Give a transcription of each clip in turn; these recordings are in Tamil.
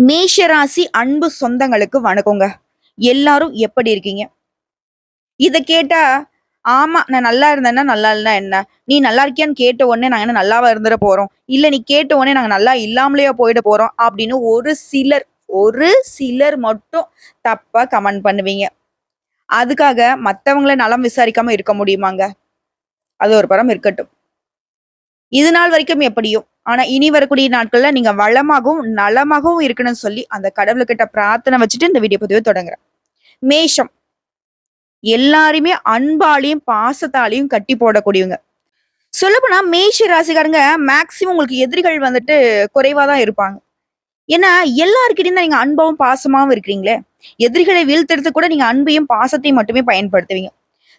மேஷராசி அன்பு சொந்தங்களுக்கு வணக்கங்க. எல்லாரும் எப்படி இருக்கீங்க? இத கேட்டா, ஆமா நான் நல்லா இருந்தேன்னா, நல்லா இல்லன்னா என்ன? நீ நல்லா இருக்கியான்னு கேட்ட உடனே நாங்க என்ன நல்லாவா இருந்துற போறோம்? இல்ல நீ கேட்ட உடனே நாங்க நல்லா இல்லாமலேயா போயிட போறோம்? அப்படின்னு ஒரு சிலர் மட்டும் தப்பா கமெண்ட் பண்ணுவீங்க. அதுக்காக மத்தவங்கள நலம் விசாரிக்காம இருக்க முடியுமாங்க? அது ஒரு புறம் இருக்கட்டும். இது நாள் வரைக்கும் எப்படியோ, ஆனா இனி வரக்கூடிய நாட்கள்ல நீங்க வளமாகவும், நலமாகவும் இருக்கணும்னு சொல்லி அந்த கடவுள்கிட்ட பிரார்த்தனை வச்சுட்டு இந்த வீடியோ பதிவ தொடங்குறேன். மேஷம் எல்லாரையுமே அன்பாலையும், பாசத்தாலையும் கட்டி போடக்கூடியவங்க. சொல்லப்போனா மேஷ ராசிக்காரங்க மேக்ஸிமம் உங்களுக்கு எதிரிகள் வந்துட்டு குறைவா தான் இருப்பாங்க. ஏன்னா எல்லார்கிட்டயும் தான் நீங்க அன்பாவும், பாசமாவும் இருக்கிறீங்களே. எதிரிகளை வீழ்த்துறதுக்கு கூட நீங்க அன்பையும், பாசத்தையும் மட்டுமே பயன்படுத்துவீங்க.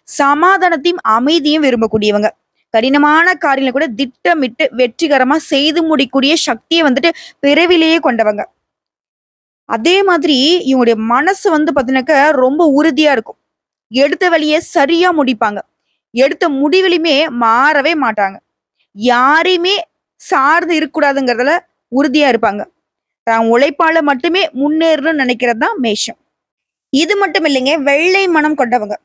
சமாதானத்தையும், அமைதியும் விரும்பக்கூடியவங்க. கடினமான காரியங்களை கூட திட்டமிட்டு வெற்றிகரமா செய்து முடிக்கூடிய சக்தியை வந்துட்டு பிறவிலேயே கொண்டவங்க. அதே மாதிரி இவங்களுடைய மனசு வந்து பாத்தீங்கன்னாக்க ரொம்ப உறுதியா இருக்கும். எடுத்த வழியை சரியா முடிப்பாங்க. எடுத்த முடிவிலுமே மாறவே மாட்டாங்க. யாரையுமே சார்ந்து இருக்கக்கூடாதுங்கிறதுல உறுதியா இருப்பாங்க. தான் உழைப்பால மட்டுமே முன்னேறணும்னு நினைக்கிறது தான் மேஷம். இது மட்டும் இல்லைங்க, வெள்ளை மனம் கொண்டவங்க.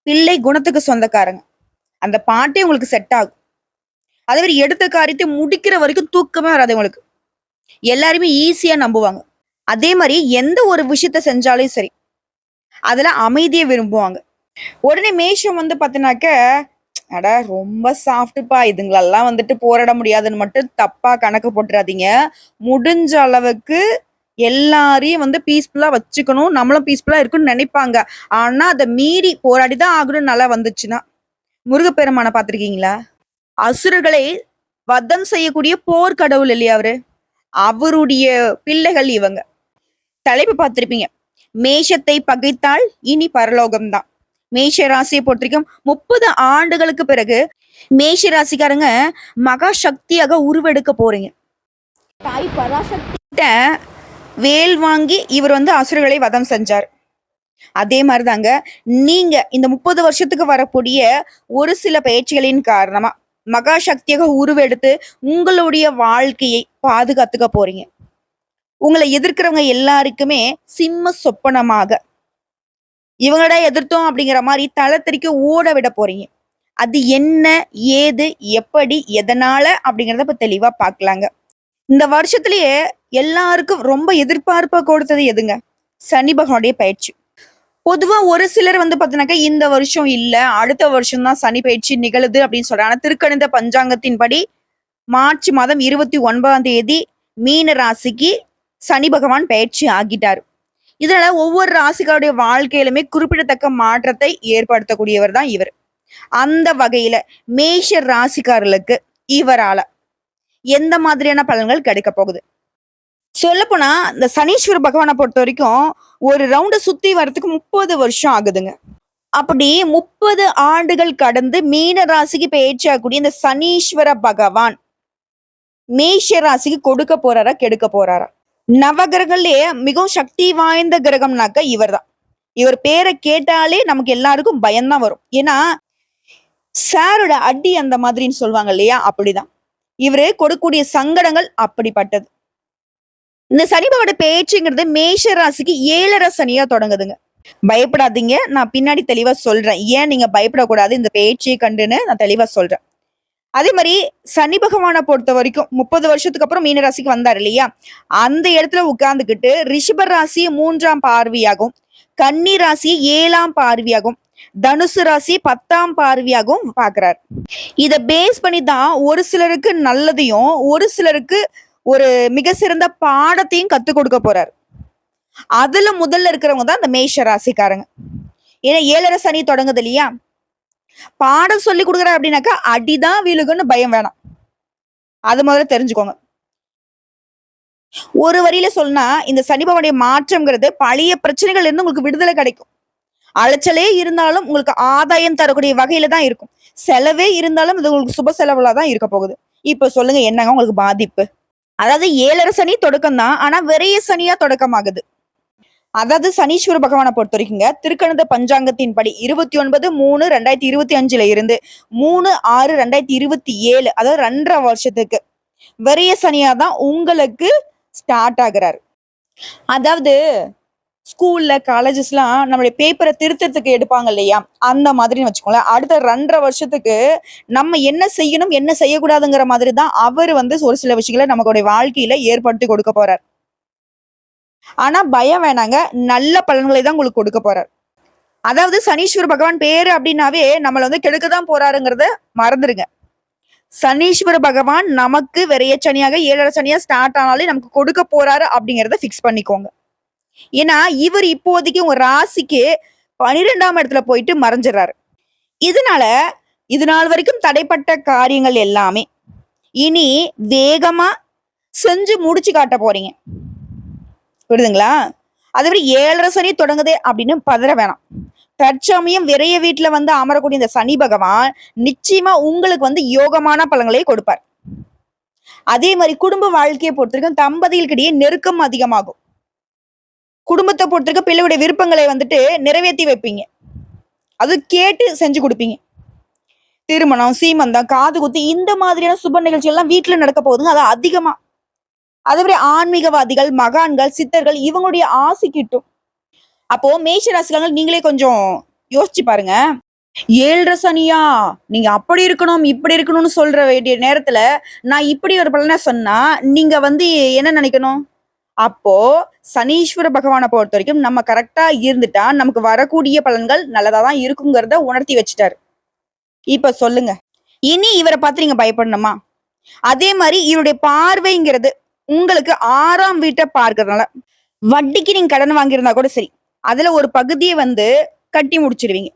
பிள்ளை குணத்துக்கு சொந்தக்காரங்க. அந்த பாட்டே உங்களுக்கு செட் ஆகும். அதே மாதிரி எடுத்த காரியத்தை முடிக்கிற வரைக்கும் தூக்கமே வராது உங்களுக்கு. எல்லாருமே ஈஸியா நம்புவாங்க. அதே மாதிரி எந்த ஒரு விஷயத்த செஞ்சாலும் சரி, அதுல அமைதியை விரும்புவாங்க. உடனே மேஷம் வந்து பாத்தீங்கன்னாக்க, அட ரொம்ப சாஃப்ட்டுப்பா, இதுங்களெல்லாம் வந்துட்டு போராட முடியாதுன்னு மட்டும் தப்பா கணக்கு போட்டுறாதீங்க. முடிஞ்ச அளவுக்கு எல்லாரையும் வந்து பீஸ்ஃபுல்லா வச்சுக்கணும், நம்மளும் பீஸ்ஃபுல்லா இருக்குன்னு நினைப்பாங்க. ஆனா அதை மீறி போராடிதான் ஆகணும்னு நல்லா வந்துச்சுன்னா, முருகப்பெருமான பார்த்திருக்கீங்களா? அசுரர்களை வதம் செய்யக்கூடிய போர் கடவுள் இல்லையா அவரு? அவருடைய பிள்ளைகள் இவங்க. தலைப்பு பார்த்திருப்பீங்க. மேஷத்தை பகைத்தால் இனி பரலோகம்தான். மேஷ ராசியை பொறுத்த வரைக்கும் 30 ஆண்டுகளுக்கு பிறகு மேஷ ராசிக்காரங்க மகா சக்தியாக உருவெடுக்க போறீங்க. தாய் பராசக்திட்ட வேல் வாங்கி இவர் வந்து அசுரர்களை வதம் செஞ்சார். அதே மாதிரிதாங்க நீங்க இந்த 30 வருஷத்துக்கு வரக்கூடிய ஒரு சில பயிற்சிகளின் காரணமா மகா சக்தியாக உருவெடுத்து உங்களுடைய வாழ்க்கையை பாதுகாத்துக்க போறீங்க. உங்களை எதிர்க்கிறவங்க எல்லாருக்குமே சிம்ம சொப்பனமாக இவங்களோட எதிர்த்தோம் அப்படிங்கிற மாதிரி தளத்திற்கு ஓட விட போறீங்க. அது என்ன, ஏது, எப்படி, எதனால அப்படிங்கிறத இப்ப தெளிவா பார்க்கலாங்க. இந்த வருஷத்திலேயே எல்லாருக்கும் ரொம்ப எதிர்பார்ப்ப கொடுத்தது எதுங்க? சனி பகவானுடைய பயிற்சி. பொதுவா ஒரு சிலர் வந்து பாத்தீங்கன்னாக்கா இந்த வருஷம் இல்ல, அடுத்த வருஷம் தான் சனி பயிற்சி நிகழுது அப்படின்னு சொல்றாங்க. ஆனா திருக்கணித பஞ்சாங்கத்தின்படி மார்ச் மாதம் 29ஆம் தேதி மீன ராசிக்கு சனி பகவான் பயிற்சி ஆகிட்டாரு. இதனால ஒவ்வொரு ராசிக்காருடைய வாழ்க்கையிலுமே குறிப்பிடத்தக்க மாற்றத்தை ஏற்படுத்தக்கூடியவர் தான் இவர். அந்த வகையில மேஷ ராசிக்காரர்களுக்கு இவரால எந்த மாதிரியான பலன்கள் கிடைக்க போகுது? சொல்லப்போனா இந்த சனீஸ்வர பகவானை பொறுத்த வரைக்கும் ஒரு ரவுண்ட சுத்தி வர்றதுக்கு 30 வருஷம் ஆகுதுங்க. அப்படி 30 ஆண்டுகள் கடந்து மீன ராசிக்கு பெயர்ச்சியாகக்கூடிய இந்த சனீஸ்வர பகவான் மேஷ ராசிக்கு கொடுக்க போறாரா, கெடுக்க போறாரா? நவகிரகங்கள்லயே மிகவும் சக்தி வாய்ந்த கிரகம்னாக்க இவர்தான். இவர் பேரை கேட்டாலே நமக்கு எல்லாருக்கும் பயம்தான் வரும். ஏன்னா சாரோட அடி அந்த மாதிரின்னு சொல்லுவாங்க இல்லையா, அப்படிதான். இவரு கொடுக்கக்கூடிய சங்கடங்கள் அப்படிப்பட்டது. இந்த சனிபவோட பேச்சுங்கிறது மேஷ ராசிக்கு 7.5 சனியா தொடங்குதுங்க. பயப்படாதீங்க, நான் பின்னாடி தெளிவா சொல்றேன். ஏன் நீங்க பயப்படக்கூடாது இந்த பேச்சை கண்டுன்னு நான் தெளிவா சொல்றேன். அதே மாதிரி சனி பகவானை பொறுத்த வரைக்கும் 30 வருஷத்துக்கு அப்புறம் மீன ராசிக்கு வந்தார் இல்லையா, அந்த இடத்துல உட்கார்ந்துகிட்டு ரிஷப ராசி 3ஆம் பார்வையாகும், கன்னி ராசி 7ஆம் பார்வையாகும், தனுசு ராசி 10ஆம் பார்வையாகவும் பாக்குறாரு. இத பேஸ் பண்ணி தான் ஒரு சிலருக்கு நல்லதையும் ஒரு சிலருக்கு ஒரு மிக சிறந்த பாடத்தையும் கத்துக் கொடுக்க போறாரு. அதுல முதல்ல இருக்கிறவங்க தான் இந்த மேஷ ராசிக்காரங்க. ஏன்னா 7.5 சனி தொடங்குது இல்லையா, பாடம் சொல்லி கொடுக்குற அப்படின்னாக்கா அடிதான் விழுகுன்னு பயம் வேணாம். அது முதல்ல தெரிஞ்சுக்கோங்க. ஒரு வரியில சொன்னா இந்த சனிபவனுடைய மாற்றம்ங்கிறது பழைய பிரச்சனைகள் இருந்து உங்களுக்கு விடுதலை கிடைக்கும். அலைச்சலே இருந்தாலும் உங்களுக்கு ஆதாயம் தரக்கூடிய வகையில தான் இருக்கும். செலவே இருந்தாலும் இது உங்களுக்கு சுப செலவுல தான் இருக்க போகுது. இப்ப சொல்லுங்க என்னங்க உங்களுக்கு பாதிப்பு? அதாவது 7.5 சனி தொடக்கம் தான், ஆனா விரைய சனியா தொடக்கமாகுது. அதாவது சனீஸ்வர பகவானை பொறுத்த வரைக்குங்க திருக்கணித பஞ்சாங்கத்தின்படி 29/3/2025 இருந்து 3/6/2027 அதாவது 2.5 வருஷத்துக்கு விரைய சனியா தான் உங்களுக்கு ஸ்டார்ட் ஆகுறாரு. அதாவது ஸ்கூல்ல, காலேஜஸ்லாம் நம்மளுடைய பேப்பர திருத்தறதுக்கு எடுப்பாங்க இல்லையா? அந்த மாதிரின்னு வச்சுக்கோங்களேன். அடுத்த 2 1/2 வருஷத்துக்கு நம்ம என்ன செய்யணும், என்ன செய்யக்கூடாதுங்கிற மாதிரி தான் அவரு வந்து ஒரு சில விஷயங்கள நம்மளுடைய வாழ்க்கையில ஏற்படுத்தி கொடுக்க போறார். ஆனா பயம் வேணாங்க. நல்ல பலன்களை தான் உங்களுக்கு கொடுக்க போறார். அதாவது சனீஸ்வர பகவான் பேரு அப்டின்னாவே நம்மள வந்து கெடுக்க தான் போறாருங்கிறத மறந்துருங்க. சனீஸ்வர பகவான் நமக்கு விரைய சனியாக 7 சனியா ஸ்டார்ட் ஆனாலே நமக்கு கொடுக்க போறாரு அப்டிங்கிறத ஃபிக்ஸ் பண்ணிக்கோங்க. ஏன்னா, இவர் இப்போதைக்கு உங்க ராசிக்கு 12ஆம் இடத்துல போயிட்டு மறைஞ்சிடுறாரு. இதனால, இது நாள் வரைக்கும் தடைப்பட்ட காரியங்கள் எல்லாமே, இனி வேகமா செஞ்சு முடிச்சு காட்ட போறீங்க. புரியுதுங்களா? அதுவரை 7 சனி தொடங்குதே அப்படின்னு பதற வேணாம். தற்சமயம் விரைய வீட்ல வந்து அமரக்கூடிய இந்த சனி பகவான், நிச்சயமா உங்களுக்கு வந்து யோகமான பலன்களை கொடுப்பார். அதே மாரி குடும்ப வாழ்க்கைய பொறுத்தவரைக்கும் தம்பதிகளுக்கிடையே நெருக்கம் அதிகமாகும். குடும்பத்த பொறுத்தவரைக்கும் பிள்ளையுடைய விருப்பங்களை வந்துட்டு நிறைவேத்தி வைப்பீங்க. அது கேட்டு செஞ்சு குடுப்பீங்க. திருமணம், சீமந்தம், காது குத்து இந்த மாதிரியான சுப நிகழ்ச்சிகள் எல்லாம் வீட்ல நடக்க போகுதுங்க. அது அதிகமா. அதேமாரி ஆன்மீகவாதிகள், மகான்கள், சித்தர்கள் இவங்களுடைய ஆசி கிட்டும். அப்போ மேஷ ராசிக்காரங்க நீங்களே கொஞ்சம் யோசிச்சு பாருங்க. 7 சனியா? நீங்க அப்படி இருக்கணும், இப்படி இருக்கணும்னு சொல்ற வேண்டிய நேரத்துல, நான் இப்படி ஒரு பலன சொன்னா, நீங்க வந்து என்ன நெனைக்கணும்? அப்போ சனீஸ்வர பகவான பொறுத்தவரைக்கும் நம்ம கரெக்ட்டா இருந்துட்டா, நமக்கு வரக்கூடிய பலன்கள் நல்லதா தான் இருக்குங்கிறத உணர்த்தி வச்சுட்டாரு. இப்ப சொல்லுங்க. இனி இவர பார்த்து நீங்க பயப்படணுமா? அதே மாரி இவருடைய பார்வைங்கிறது உங்களுக்கு 6ஆம் வீட்ட பார்க்கிறதுனால, வட்டிக்கு நீங்க கடன் வாங்கியிருந்தா கூட சரி, அதுல ஒரு பகுதிய வந்து கட்டி முடிச்சுருவீங்க.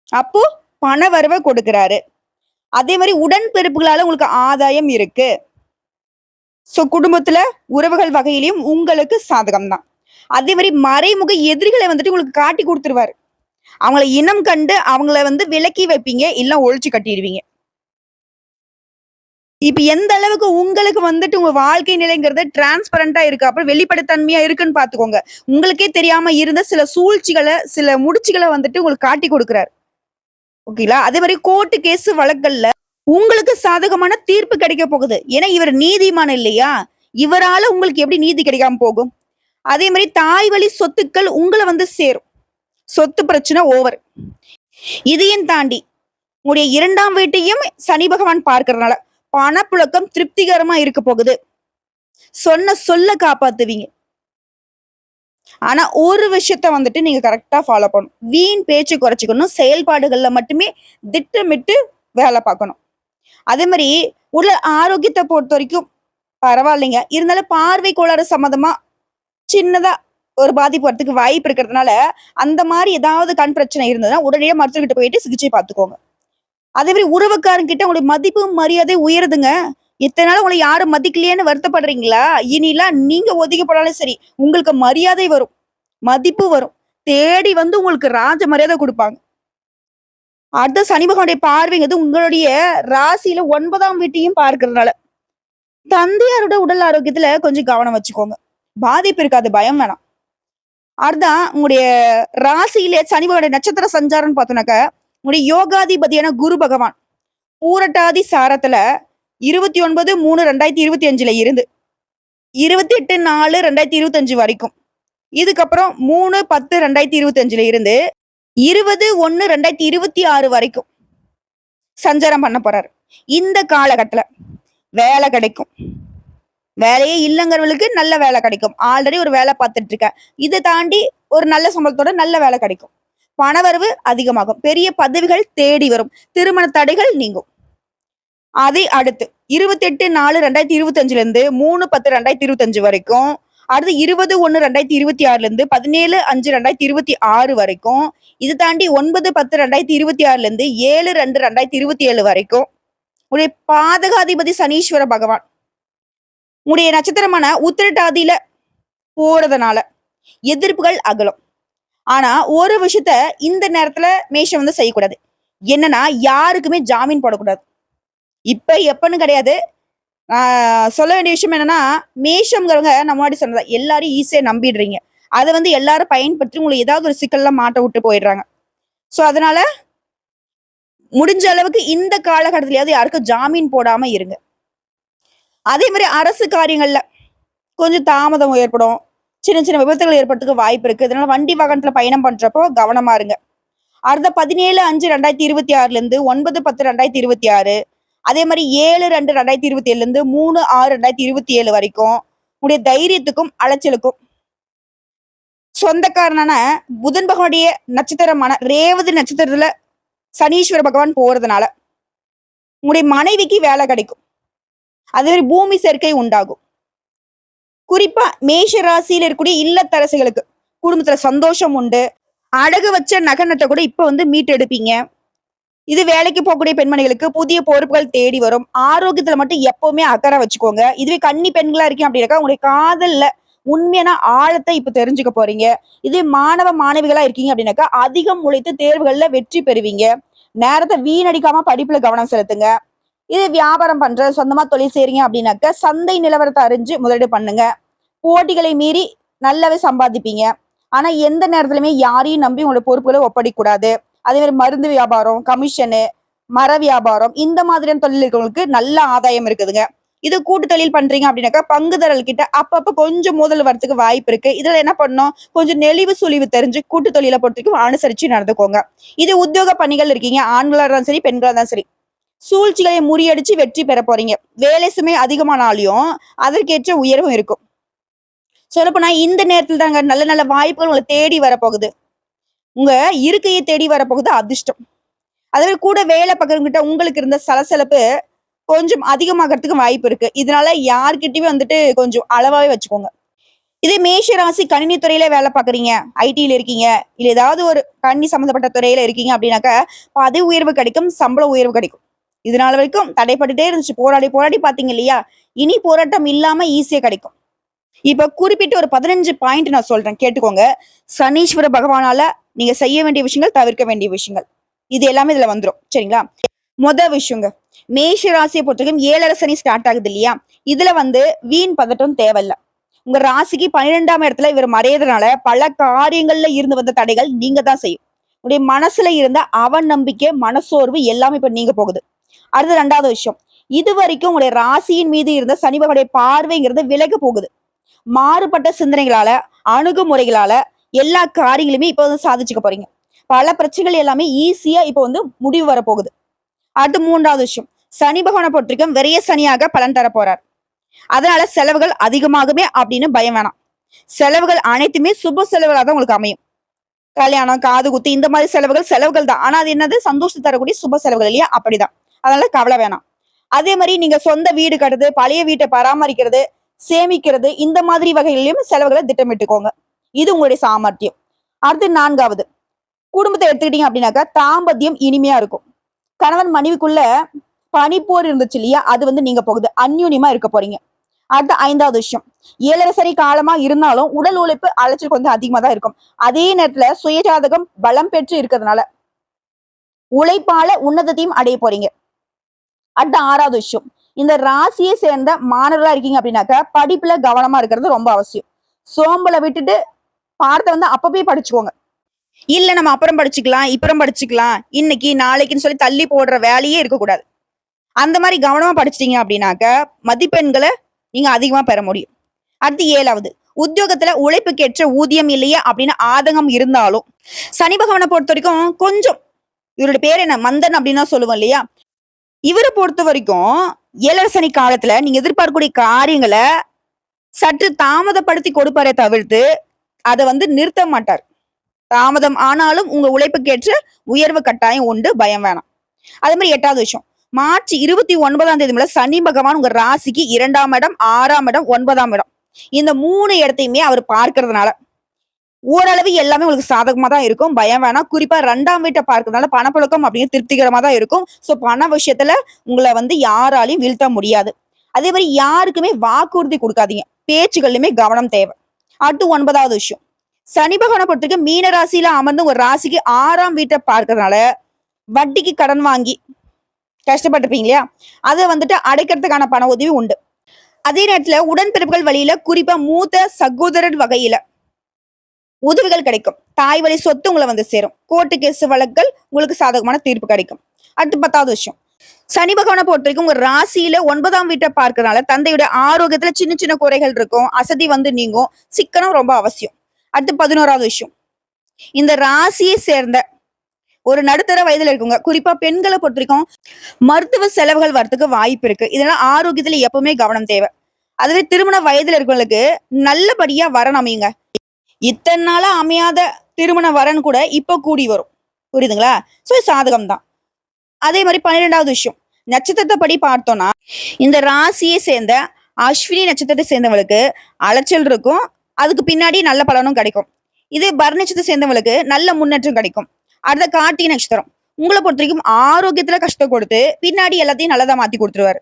அப்போ பண வரவ கொடுக்கிறாரு. அதே மாரி உடன்பிறப்புகளால உங்களுக்கு ஆதாயம் இருக்கு. குடும்பத்துல உறவுகள் வகையிலயும் உங்களுக்கு சாதகம் தான். அதே மாரி மறைமுக எதிரிகள வந்துட்டு உங்களுக்கு காட்டி குடுத்துருவாரு. அவங்கள இனம் கண்டு அவங்கள வந்து விலக்கி வைப்பீங்க, இல்ல ஒழிச்சு கட்டிருவீங்க. இப்ப எந்த அளவுக்கு உங்களுக்கு வந்துட்டு உங்க வாழ்க்கை நிலைங்கிறது டிரான்ஸ்பரண்டா இருக்கு. அப்புறம் வெளிப்படைத்தன்மையா இருக்குன்னு பார்த்துக்கோங்க. உங்களுக்கே தெரியாம இருந்த சில சூழ்ச்சிகள, சில முடிச்சுகள வந்துட்டு உங்களுக்கு காட்டிக் குடுக்குறாரு. ஓகேங்களா? அதே மாரி கோர்ட் கேஸ் வழக்குகள்ல உங்களுக்கு சாதகமான தீர்ப்பு கிடைக்க போகுது. ஏன்னா இவர் நீதிமான் இல்லையா? இவரால உங்களுக்கு எப்படி நீதி கிடைக்காம போகும்? அதே மாரி தாய் வழி சொத்துக்கள் உங்கள வந்து சேரும். சொத்து பிரச்சனை ஓவர். இதையும் தாண்டி உங்களுடைய 2ஆம் வீட்டையும் சனி பகவான் பார்க்கிறதுனால பணப்புழக்கம் திருப்திகரமா இருக்க போகுது. சொன்ன சொல்ல காப்பாத்துவீங்க. ஆனா ஒரு விஷயத்த வந்துட்டு நீங்க கரெக்ட்டா ஃபாலோ பண்ணணும். வீண் பேச்சு குறைச்சுக்கணும். செயல்பாடுகள்ல மட்டுமே திட்டமிட்டு வேலை பார்க்கணும். அதே மாரி உடல் ஆரோக்கியத்த பொறுத்தவரைக்கும் பரவாயில்லைங்க. இருந்தாலும் பார்வை கோளாறு சம்மந்தமா சின்னதா ஒரு பாதிப்பு வரதுக்கு வாய்ப்பு இருக்கிறதுனால, அந்த மாரி ஏதாவது கண் பிரச்சனை இருந்ததுன்னா, உடனடியா மருத்துவர்கிட்ட போயிட்டு சிகிச்சை பார்த்துக்கோங்க. அதே மாரி உறவுக்காரங்க உங்களுடைய மதிப்பு, மரியாதை உயருதுங்க. இத்தன நாள் உங்கள யாரும் மதிக்கலையேன்னு வருத்தப்படுறீங்களா? இனிலாம் நீங்க ஒதுக்கப்பட்டாலும் சரி, உங்களுக்கு மரியாதை வரும். மதிப்பு வரும். தேடி வந்து உங்களுக்கு ராஜ மரியாதை குடுப்பாங்க. அடுத்த சனி பகவானுடைய பார்வைங்கிறது உங்களுடைய ராசியில 9ஆம் வீட்டையும் பார்க்கிறதுனால, தந்தையாரோட உடல் ஆரோக்கியத்துல கொஞ்சம் கவனம் வச்சுக்கோங்க. பாதிப்பு இருக்காது. பயம் வேணாம். அடுத்ததான் உங்களுடைய ராசியிலே சனி பகவானுடைய நட்சத்திர சஞ்சாரம்னு பார்த்தோம்னாக்க, உங்களுடைய யோகாதிபதியான குரு பகவான் பூரட்டாதி சாரத்துல 29/3/2025ல இருந்து 28/4/2025 வரைக்கும். இதுக்கப்புறம் 3/10/2025ல இருந்து 20/1/2026 வரைக்கும் சஞ்சாரம் பண்ண போறாரு. இந்த காலகட்டத்துல வேலை கிடைக்கும். வேலையே இல்லங்கிறவங்களுக்கு நல்ல வேலை கிடைக்கும். ஆல்ரெடி ஒரு வேலை பார்த்துட்டு இருக்கேன். இத தாண்டி ஒரு நல்ல சம்பளத்தோட நல்ல வேலை கிடைக்கும். பணவரவு அதிகமாகும். பெரிய பதவிகள் தேடி வரும். திருமண தடைகள் நீங்கும். அதை அடுத்து 28/4/2025ல இருந்து 3/10/2025 வரைக்கும். அடுத்து 20/1/2026ல இருந்து 17/5/2026 வரைக்கும். இது தாண்டி 9/10/2026ல இருந்து 7/2/2027 வரைக்கும். உங்களுடைய பாதகாதிபதி சனீஸ்வர பகவான் உங்களுடைய நட்சத்திரமான உத்திரட்டாதியில போறதுனால எதிர்ப்புகள் அகலும். ஆனா ஒரு விஷயத்த இந்த நேரத்துல மேஷம் வந்து செய்யக்கூடாது. என்னன்னா யாருக்குமே ஜாமீன் போடக்கூடாது. இப்ப எப்பன்னு கிடையாது. சொல்ல வேண்டிய விஷயம் என்னன்னா, மேஷம்ங்கிறவங்க நான் முன்னாடி சொன்னது எல்லாரையும் ஈஸியா நம்பிடுறீங்க. அத வந்து எல்லாரும் பயன்படுத்தி உங்கள ஏதாவது ஒரு சிக்கல்ல மாட்ட விட்டு போயிடுறாங்க. அதனால முடிஞ்ச அளவுக்கு இந்த காலகட்டத்திலயாவது யாருக்கும் ஜாமீன் போடாம இருங்க. அதே மாரி அரசு காரியங்கள்ல கொஞ்சம் தாமதம் ஏற்படும். சின்ன சின்ன விபத்துகள் ஏற்படுறதுக்கு வாய்ப்பு இருக்கு. இதனால வண்டி வாகனத்துல பயணம் பண்றப்போ கவனமா இருங்க. அடுத்த 17/5/2026 இருந்து 9/10/2026, அதே மாதிரி 7/2/2027 இருந்து 3/6/2027 வரைக்கும் உங்களுடைய தைரியத்துக்கும் அலைச்சலுக்கும் சொந்தக்காரனான புதன் பகவானுடைய நட்சத்திரமான ரேவதி நட்சத்திரத்துல சனீஸ்வர பகவான் போறதுனால உங்களுடைய மனைவிக்கு வேலை கிடைக்கும். அதே மாதிரி பூமி சேர்க்கை உண்டாகும். குறிப்பா மேஷ ராசியில இருக்கக்கூடிய இல்லத்தரசிகளுக்கு குடும்பத்துல சந்தோஷம் உண்டு. அடகு வச்ச நகை நட்டை கூட இப்ப வந்து மீட்டெடுப்பீங்க. இது வேலைக்கு போகக்கூடிய பெண்மணிகளுக்கு புதிய பொறுப்புகள் தேடி வரும். ஆரோக்கியத்துல மட்டும் எப்பவுமே அக்கறை வச்சுக்கோங்க. இதுவே கன்னி பெண்களா இருக்கீங்க அப்படின்னாக்கா உங்களுடைய காதல்ல உண்மையான ஆழத்தை இப்ப தெரிஞ்சுக்க போறீங்க. இதே மாணவ மாணவிகளா இருக்கீங்க அப்படின்னாக்கா அதிகம் உழைத்து தேர்வுகள்ல வெற்றி பெறுவீங்க. நேரத்தை வீணடிக்காம படிப்புல கவனம் செலுத்துங்க. இது வியாபாரம் பண்ற சொந்தமா தொழில் செய்றீங்க அப்படின்னாக்க சந்தை நிலவரத்தை அறிஞ்சு முதலீடு பண்ணுங்க. போட்டிகளை மீறி நல்லாவே சம்பாதிப்பீங்க. ஆனா எந்த நேரத்திலுமே யாரையும் நம்பி உங்களோட பொறுப்புகளை ஒப்படைக்க கூடாது. அதே மாதிரி மருந்து வியாபாரம், கமிஷனு, மர வியாபாரம் இந்த மாதிரியான தொழில் இருக்கிறவங்களுக்கு நல்ல ஆதாயம் இருக்குதுங்க. இது கூட்டு தொழில் பண்றீங்க அப்படின்னாக்கா பங்குதாரர்கள் கிட்ட அப்பப்ப கொஞ்சம் மோதல் வரத்துக்கு வாய்ப்பு இருக்கு. இதுல என்ன பண்ணணும், கொஞ்சம் நெளிவு சுழிவு தெரிஞ்சு கூட்டு தொழிலை பொறுத்தவரைக்கும் அனுசரிச்சு நடந்துக்கோங்க. இது உத்தியோக பணிகள் இருக்கீங்க, ஆண்களா இருந்தாலும் சரி பெண்களா இருந்தாலும் சரி, சூழ்ச்சிகளை முறியடிச்சு வெற்றி பெற போறீங்க. வேலை சுமை அதிகமானாலையும் அதற்கேற்ற உயர்வும் இருக்கும். சொல்லப்போனா இந்த நேரத்துல தாங்க நல்ல நல்ல வாய்ப்புகள் உங்களை தேடி வரப்போகுது. உங்க இருக்கையை தேடி வரப்போகுது அதிர்ஷ்டம். அதே கூட வேலை பார்க்கறவங்கிட்ட உங்களுக்கு இருந்த சலசலப்பு கொஞ்சம் அதிகமாகறதுக்கு வாய்ப்பு இருக்கு. இதனால யார்கிட்டயுமே வந்துட்டு கொஞ்சம் அளவாவே வச்சுக்கோங்க. இதே மேஷ ராசி கணினி துறையில வேலை பார்க்குறீங்க, ஐடியில இருக்கீங்க, இல்ல ஏதாவது ஒரு கணினி சம்பந்தப்பட்ட துறையில இருக்கீங்க அப்படின்னாக்க பதவி உயர்வு கிடைக்கும், சம்பள உயர்வு கிடைக்கும். இதனால வரைக்கும் தடைப்பட்டுட்டே இருந்துச்சு, போராடி போராடி பாத்தீங்க இல்லையா? இனி போராட்டம் இல்லாம ஈஸியா கிடைக்கும். இப்ப குறிப்பிட்டு ஒரு 15 பாயிண்ட் நான் சொல்றேன், கேட்டுக்கோங்க. சனீஸ்வர பகவானால நீங்க செய்ய வேண்டிய விஷயங்கள், தவிர்க்க வேண்டிய விஷயங்கள், இது எல்லாமே இதுல வந்துரும். சரிங்களா? விஷயங்க, மேஷ ராசியை பொறுத்தவரைக்கும் 7 சனி ஸ்டார்ட் ஆகுது இல்லையா? இதுல வந்து வீண் பதட்டம் தேவையில்ல. உங்க ராசிக்கு 12ஆம் இடத்துல இவர் மறையறதுனால பல காரியங்கள்ல இருந்து வந்த தடைகள் நீங்க தான் செய்யும். உடைய மனசுல இருந்த அவன் நம்பிக்கை, மனசோர்வு எல்லாமே இப்ப நீங்க போகுது. அடுத்து 2வது விஷயம், இது வரைக்கும் உங்களுடைய ராசியின் மீது இருந்த சனி பகவானுடைய பார்வைங்கிறது விலக போகுது. மாறுபட்ட சிந்தனைகளால, அணுகுமுறைகளால எல்லா காரியங்களுமே இப்ப வந்து சாதிச்சுக்க போறீங்க. பல பிரச்சனைகள் எல்லாமே ஈஸியா இப்ப வந்து முடிவு வரப்போகுது. அடுத்து 3வது விஷயம், சனி பகவானை பொறுத்தவரைக்கும் விரைய சனியாக பலன் தர போறார். அதனால செலவுகள் அதிகமாகுமே அப்படின்னு பயம் வேணாம். செலவுகள் அனைத்துமே சுப செலவுகளா தான் உங்களுக்கு அமையும். கல்யாணம், காது குத்து இந்த மாதிரி செலவுகள் தான். ஆனா அது என்னது, சந்தோஷம் தரக்கூடிய சுப செலவுகள் இல்லையா? அப்படிதான். அதனால கவலை வேணாம். அதே மாதிரி நீங்க சொந்த வீடு கட்டுறது, பழைய வீட்டை பராமரிக்கிறது, சேமிக்கிறது இந்த மாதிரி வகைகளிலும் செலவுகளை திட்டமிட்டுக்கோங்க. இது உங்களுடைய சாமர்த்தியம். அடுத்து 4வது, குடும்பத்தை எடுத்துக்கிட்டீங்க அப்படின்னாக்கா தாம்பத்தியம் இனிமையா இருக்கும். கணவன் மனைவிக்குள்ள பனிப்போர் இருந்துச்சு இல்லையா? அது வந்து நீங்க போகுது, அந்யூன்யமா இருக்க போறீங்க. அடுத்த 5வது விஷயம், 7 சரி காலமா இருந்தாலும் உடல் உழைப்பு அலைச்சல் கொஞ்சம் அதிகமா தான் இருக்கும். அதே நேரத்துல சுயஜாதகம் பலம் பெற்று இருக்கிறதுனால உழைப்பால உன்னதத்தையும் அடைய போறீங்க. அடுத்த 6வது விஷயம், இந்த ராசியை சேர்ந்த மாணவர்களா இருக்கீங்க அப்படின்னாக்க படிப்புல கவனமா இருக்கிறது ரொம்ப அவசியம். சோம்பலை விட்டுட்டு பாடத்தை வந்து அப்பவே படிச்சுக்கோங்க. இல்ல நம்ம அப்புறம் படிச்சுக்கலாம், இப்புறம் படிச்சுக்கலாம், இன்னைக்கு நாளைக்குன்னு சொல்லி தள்ளி போடுற வேலையே இருக்கக்கூடாது. அந்த மாதிரி கவனமா படிச்சிட்டீங்க அப்படின்னாக்க மதிப்பெண்களை நீங்க அதிகமா பெற முடியும். அடுத்து 7வது, உத்தியோகத்துல உழைப்புக்கேற்ற ஊதியம் இல்லையே அப்படின்னு ஆதங்கம் இருந்தாலும் சனி பகவானை பொறுத்த வரைக்கும் கொஞ்சம், இவருடைய பேர் என்ன, மந்தன் அப்படின்னு சொல்லுவோம் இல்லையா? இவரை பொறுத்த வரைக்கும் 7 சனி காலத்துல நீங்க எதிர்பார்க்கக்கூடிய காரியங்களை சற்று தாமதப்படுத்தி கொடுப்பாரே தவிர்த்து அதை வந்து நிறுத்த மாட்டார். தாமதம் ஆனாலும் உங்க உழைப்புக்கேற்ற உயர்வு கட்டாயம் உண்டு, பயம் வேணாம். அதே மாதிரி 8வது விஷயம், மார்ச் 29ஆம் தேதி முதல்ல சனி பகவான் உங்க ராசிக்கு 2ஆம் இடம், 6ஆம் இடம், 9ஆம் இடம் இந்த 3 இடத்தையுமே அவர் பார்க்கறதுனால ஓரளவு எல்லாமே உங்களுக்கு சாதகமா தான் இருக்கும், பயம் வேணாம். குறிப்பா 2ஆம் வீட்டை பார்க்கறதுனால பணப்புழக்கம் அப்படின்னு திருப்திகரமா தான் இருக்கும். சோ பண விஷயத்துல உங்களை வந்து யாராலையும் வீழ்த்த முடியாது. அதே மாதிரி யாருக்குமே வாக்குறுதி கொடுக்காதீங்க, பேச்சுகள்லயுமே கவனம் தேவை. அடுத்து 9வது விஷயம், சனி பகவானை பொறுத்தவரைக்கும் மீன ராசியில அமர்ந்து ஒரு ராசிக்கு 6ஆம் வீட்டை பார்க்கறதுனால வட்டிக்கு கடன் வாங்கி கஷ்டப்பட்டிருப்பீங்க இல்லையா? அதை வந்துட்டு அடைக்கிறதுக்கான பண உதவி உண்டு. அதே நேரத்துல உடன்பிறப்புகள் வழியில, குறிப்பா மூத்த சகோதரர் வகையில உதவிகள் கிடைக்கும். தாய் வழி சொத்து உங்களை வந்து சேரும். கோர்ட்டு கேஸ் வழக்குகள் உங்களுக்கு சாதகமான தீர்ப்பு கிடைக்கும். அடுத்து 10வது விஷயம், சனி பகவானை பொறுத்த வரைக்கும் உங்க ராசியில 9ஆம் வீட்டை பார்க்கறதுனால தந்தையுடைய ஆரோக்கியத்துல சின்ன சின்ன குறைகள் இருக்கும், அசதி வந்து நீங்கும், சிக்கனம் ரொம்ப அவசியம். அடுத்து 11வது விஷயம், இந்த ராசியை சேர்ந்த ஒரு நடுத்தர வயதுல இருக்குங்க, குறிப்பா பெண்களை பொறுத்த வரைக்கும் மருத்துவ செலவுகள் வரதுக்கு வாய்ப்பு இருக்கு. இதனால ஆரோக்கியத்துல எப்பவுமே கவனம் தேவை. அதுவே திருமண வயதுல இருக்கவங்களுக்கு நல்லபடியா வரன் அமையுங்க. இத்தனை நாளா அமையாத திருமண வரன் கூட இப்ப கூடி வரும். புரியுதுங்களா? சோ சாதகம் தான். அதே மாதிரி 12வது விஷயம், நட்சத்திரத்தை படி பார்த்தோம்னா இந்த ராசியை சேர்ந்த அஸ்வினி நட்சத்திரத்தை சேர்ந்தவங்களுக்கு அலைச்சல் இருக்கும், அதுக்கு பின்னாடி நல்ல பலனும் கிடைக்கும். இதே பரண நட்சத்திரத்தை சேர்ந்தவங்களுக்கு நல்ல முன்னேற்றம் கிடைக்கும். அடுத்த கார்த்திகை நட்சத்திரம் உங்களை பொறுத்த வரைக்கும் ஆரோக்கியத்துல கஷ்டம் கொடுத்து பின்னாடி எல்லாத்தையும் நல்லதா மாத்தி கொடுத்துருவாரு.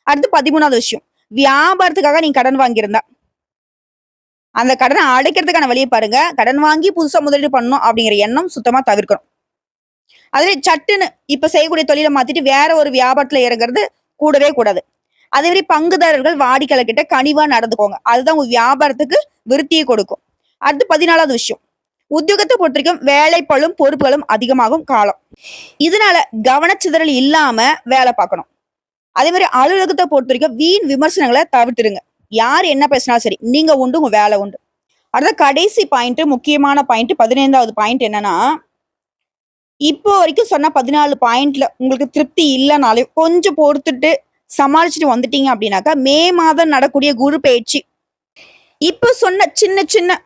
அடுத்து 13வது விஷயம், வியாபாரத்துக்காக நீங்க கடன் வாங்கியிருந்தா அந்த கடனை அடைக்கிறதுக்கான வழியை பாருங்க. கடன் வாங்கி புதுசா முதலீடு பண்ணணும் அப்படிங்கிற எண்ணம் சுத்தமா தவிர்க்கணும். அதுவே சட்டுன்னு இப்ப செய்யக்கூடிய தொழிலை மாத்திட்டு வேற ஒரு வியாபாரத்துல இறங்குறது கூடவே கூடாது. அதே மாதிரி பங்குதாரர்கள் வாடிக்கையாளர் கிட்ட கனிவா நடந்துக்கோங்க, அதுதான் உங்க வியாபாரத்துக்கு விருத்தியை கொடுக்கும். அடுத்து 14வது விஷயம், உத்தியோகத்தை பொறுத்த வரைக்கும் வேலைப்பளும் பொறுப்புகளும் அதிகமாகும் காலம். இதனால கவனச்சிதறல் இல்லாம வேலை பார்க்கணும். அதே மாதிரி அலுவலகத்தை பொறுத்த வரைக்கும் வீண் விமர்சனங்களை தவிர்த்துருங்க. யார் என்ன பேசினாலும் சரி, நீங்க உண்டு, உங்க வேலை உண்டு. அடுத்த கடைசி பாயிண்ட், முக்கியமான பாயிண்ட், 15வது பாயிண்ட் என்னன்னா, இப்போ வரைக்கும் சொன்ன 14 பாயிண்ட்ல உங்களுக்கு திருப்தி இல்லைனாலும் கொஞ்சம் பொறுத்துட்டு சமாளிச்சுட்டு வந்துட்டீங்க அப்படின்னாக்கா, மே மாதம் நடக்கூடிய குரு பயிற்சி இப்போ சொன்ன சின்ன சின்ன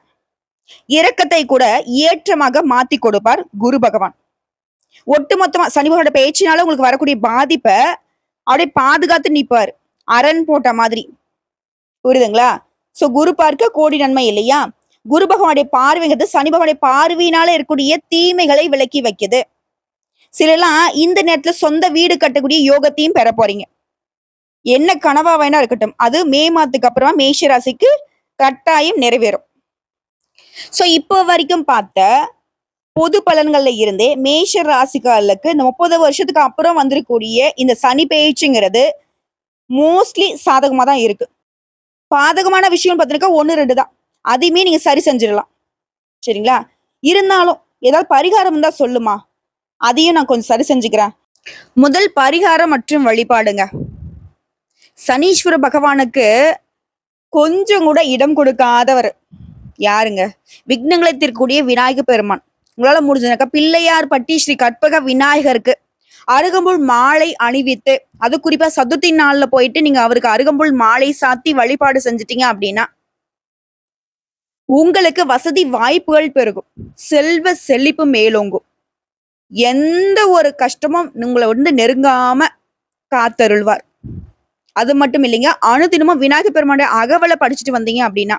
இறக்கத்தை கூட ஏற்றமாக மாத்தி கொடுப்பார் குரு பகவான். ஒட்டுமொத்தமா சனி பகவானோட பயிற்சினால உங்களுக்கு வரக்கூடிய பாதிப்பை அப்படியே பாதுகாத்து நிற்பார், அரண் போட்ட மாதிரி. புரியுதுங்களா? சோ குரு பார்க்க கோடி நன்மை இல்லையா? குரு பகவானுடைய பார்வைங்கிறது சனி பகவானுடைய பார்வையினால இருக்கக்கூடிய தீமைகளை விலக்கி வைக்குது. சிலர்லாம் இந்த நேரத்துல சொந்த வீடு கட்டக்கூடிய யோகத்தையும் பெற போறீங்க. என்ன கனவா வேணா இருக்கட்டும், அது மே மாதத்துக்கு அப்புறமா மேஷ ராசிக்கு கட்டாயம் நிறைவேறும். சோ இப்போ வரைக்கும் பார்த்த பொது பலன்கள்ல இருந்தே மேஷ ராசிக்காரர்களுக்கு இந்த 30 வருஷத்துக்கு அப்புறம் வந்திருக்கக்கூடிய இந்த சனி பயிற்சிங்கிறது மோஸ்ட்லி சாதகமா தான் இருக்கு. பாதகமான விஷயம் பார்த்தீங்கன்னா 1-2 தான், அதையுமே நீங்க சரி செஞ்சிடலாம். சரிங்களா? இருந்தாலும் ஏதாவது பரிகாரம் இருந்தா சொல்லுமா, அதையும் நான் கொஞ்சம் சரி செஞ்சுக்கிறேன். முதல் பரிகாரம் மற்றும் வழிபாடுங்க, சனீஸ்வர பகவானுக்கு கொஞ்சம் கூட இடம் கொடுக்காதவர் யாருங்க? விக்னங்களை தீர்க்கக்கூடிய விநாயக பெருமான். உங்களால முடிஞ்சதுனாக்கா பிள்ளையார் பட்டி ஸ்ரீ கற்பக விநாயகருக்கு அருகம்புல் மாலை அணிவித்து, அது குறிப்பா சதுர்த்தி நாள்ல போயிட்டு நீங்க அவருக்கு அருகம்புல் மாலை சாத்தி வழிபாடு செஞ்சுட்டீங்க அப்படின்னா உங்களுக்கு வசதி வாய்ப்புகள் பெருகும், செல்வ செழிப்பு மேலோங்கும், எந்த ஒரு கஷ்டமும் உங்களை வந்து நெருங்காம காத்தருள்வார். அது மட்டும் இல்லைங்க, அனுதினமும் விநாயகர் பெருமானுடைய அகவலை படிச்சுட்டு வந்தீங்க அப்படின்னா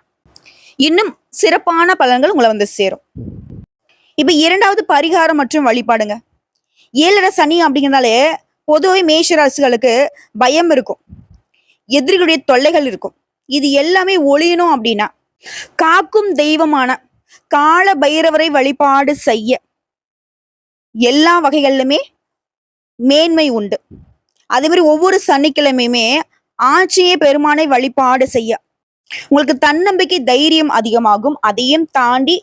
இன்னும் சிறப்பான பலன்கள் உங்களை வந்து சேரும். இப்ப 2வது பரிகாரம் மற்றும் வழிபாடுங்க. 7 சனி அப்படிங்கிறதாலே பொதுவே மேஷ ராசிகளுக்கு பயம் இருக்கும், எதிரிகளுடைய தொல்லைகள் இருக்கும். இது எல்லாமே ஒழியணும் அப்படின்னா காக்கும் தெய்வமான கால பைரவரை வழிபாடு செய்ய எல்லா வகைகளிலுமே மேன்மை உண்டு. அதே மாதிரி ஒவ்வொரு சனிக்கிழமையுமே ஆட்சியே பெருமானை வழிபாடு செய்ய உங்களுக்கு தன்னம்பிக்கை தைரியம் அதிகமாகும். அதையும் தாண்டி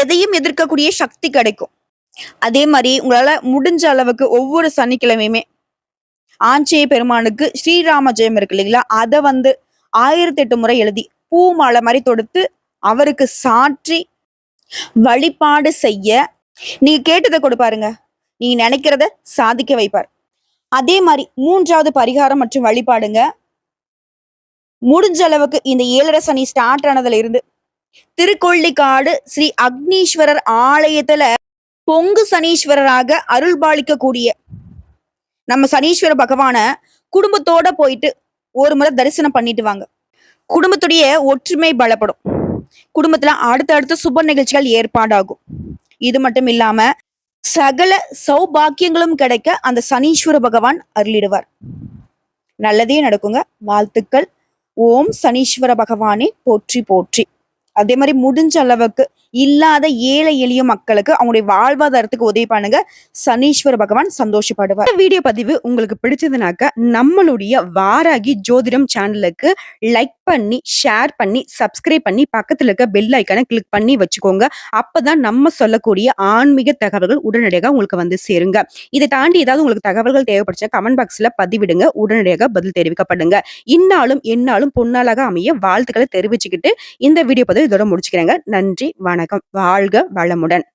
எதையும் எதிர்க்கக்கூடிய சக்தி கிடைக்கும். அதே மாதிரி உங்களால முடிஞ்ச அளவுக்கு ஒவ்வொரு சனிக்கிழமையுமே ஆஞ்சநேய பெருமானுக்கு ஸ்ரீராம ஜெயம் இருக்கு இல்லைங்களா, அதை வந்து 1008 முறை எழுதி பூ மாலை மாதிரி தொடுத்து அவருக்கு சாற்றி வழிபாடு செய்ய நீங்க கேட்டதை கொடுப்பாருங்க, நீங்க நினைக்கிறத சாதிக்க வைப்பார். அதே மாதிரி 3வது பரிகாரம் மற்றும் வழிபாடுங்க, முடிஞ்ச அளவுக்கு இந்த 7 சனி ஸ்டார்ட் ஆனதுல இருந்து திருக்கொள்ளிக்காடு ஸ்ரீ அக்னீஸ்வரர் ஆலயத்துல பொங்கு சனீஸ்வரராக அருள்பாலிக்கக்கூடிய நம்ம சனீஸ்வர பகவான குடும்பத்தோட போயிட்டு ஒரு முறை தரிசனம் பண்ணிட்டு வாங்க. குடும்பத்துடைய ஒற்றுமை பலப்படும், குடும்பத்துல அடுத்தடுத்த சுப நிகழ்ச்சிகள் ஏற்பாடாகும். இது மட்டும் இல்லாம சகல சௌபாக்கியங்களும் கிடைக்க அந்த சனீஸ்வர பகவான் அருளிடுவார். நல்லதே நடக்குங்க. வாழ்த்துக்கள். ஓம் சனீஸ்வர பகவானே போற்றி போற்றி. அதே மாதிரி முடிஞ்ச அளவுக்கு இல்லாத ஏழை எளிய மக்களுக்கு அவங்களுடைய வாழ்வாதாரத்துக்கு உதவி பண்ணுங்க. சனீஸ்வர பகவான் சந்தோஷப்படுவார். இந்த வீடியோ பதிவு உங்களுக்கு பிடிச்சதுனாக்க நம்மளுடைய வாராகி ஜோதிடம் சேனலுக்கு லைக் பண்ணி, ஷேர் பண்ணி, சப்ஸ்கிரைப் பண்ணி, பக்கத்துல இருக்க பெல் ஐக்கானை கிளிக் பண்ணி வச்சுக்கோங்க. அப்பதான் நம்ம சொல்லக்கூடிய ஆன்மீக தகவல்கள் உடனடியாக உங்களுக்கு வந்து சேருங்க. இதை தாண்டி ஏதாவது உங்களுக்கு தகவல்கள் தேவைப்படுச்சா கமெண்ட் பாக்ஸ்ல பதிவிடுங்க. உடனடியாக பதில் தெரிவிக்கப்படுங்க. இந்நாளும் எந்நாளும் பொன்னாளாக அமைய வாழ்த்துக்களை தெரிவிச்சுக்கிட்டு இந்த வீடியோ பதிவு இதோட முடிச்சுக்கிறேங்க. நன்றி, வணக்கம். வாழ்க வளமுடன்.